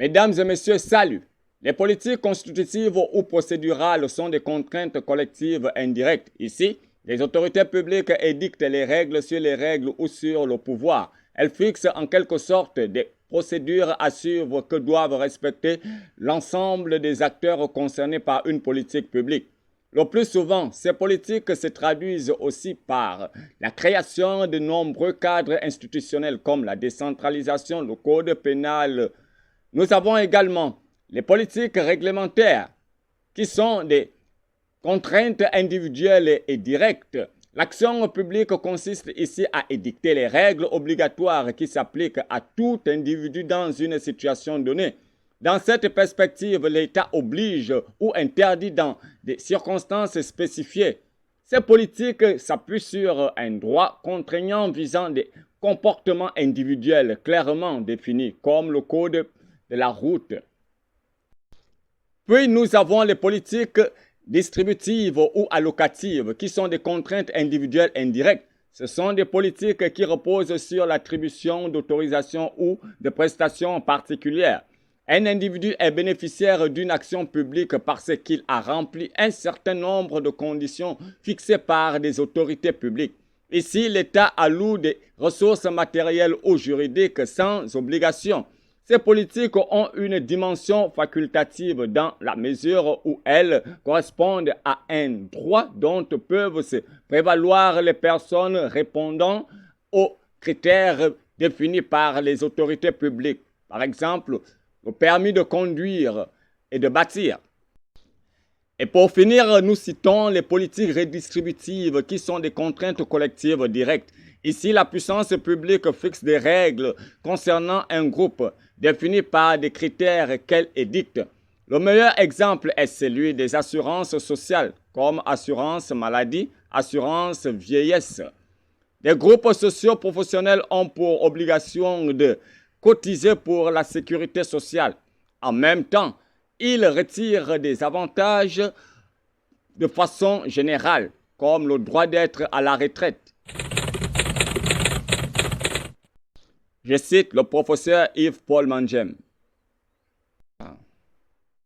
Mesdames et messieurs, salut! Les politiques constitutives ou procédurales sont des contraintes collectives indirectes. Ici, les autorités publiques édictent les règles sur les règles ou sur le pouvoir. Elles fixent en quelque sorte des procédures à suivre que doivent respecter l'ensemble des acteurs concernés par une politique publique. Le plus souvent, ces politiques se traduisent aussi par la création de nombreux cadres institutionnels comme la décentralisation, le code pénal. Nous avons également les politiques réglementaires qui sont des contraintes individuelles et directes. L'action publique consiste ici à édicter les règles obligatoires qui s'appliquent à tout individu dans une situation donnée. Dans cette perspective, l'État oblige ou interdit dans des circonstances spécifiées. Ces politiques s'appuient sur un droit contraignant visant des comportements individuels clairement définis, comme le code de la route. Puis nous avons les politiques distributives ou allocatives, qui sont des contraintes individuelles indirectes. Ce sont des politiques qui reposent sur l'attribution d'autorisations ou de prestations particulières. Un individu est bénéficiaire d'une action publique parce qu'il a rempli un certain nombre de conditions fixées par des autorités publiques. Ici, l'État alloue des ressources matérielles ou juridiques sans obligation. Ces politiques ont une dimension facultative dans la mesure où elles correspondent à un droit dont peuvent se prévaloir les personnes répondant aux critères définis par les autorités publiques. Par exemple, le permis de conduire et de bâtir. Et pour finir, nous citons les politiques redistributives qui sont des contraintes collectives directes. Ici, la puissance publique fixe des règles concernant un groupe définies par des critères qu'elle édicte. Le meilleur exemple est celui des assurances sociales, comme assurance maladie, assurance vieillesse. Les groupes sociaux professionnels ont pour obligation de cotiser pour la sécurité sociale. En même temps, ils retirent des avantages de façon générale, comme le droit d'être à la retraite. Je cite le professeur Yves Paul Mangem.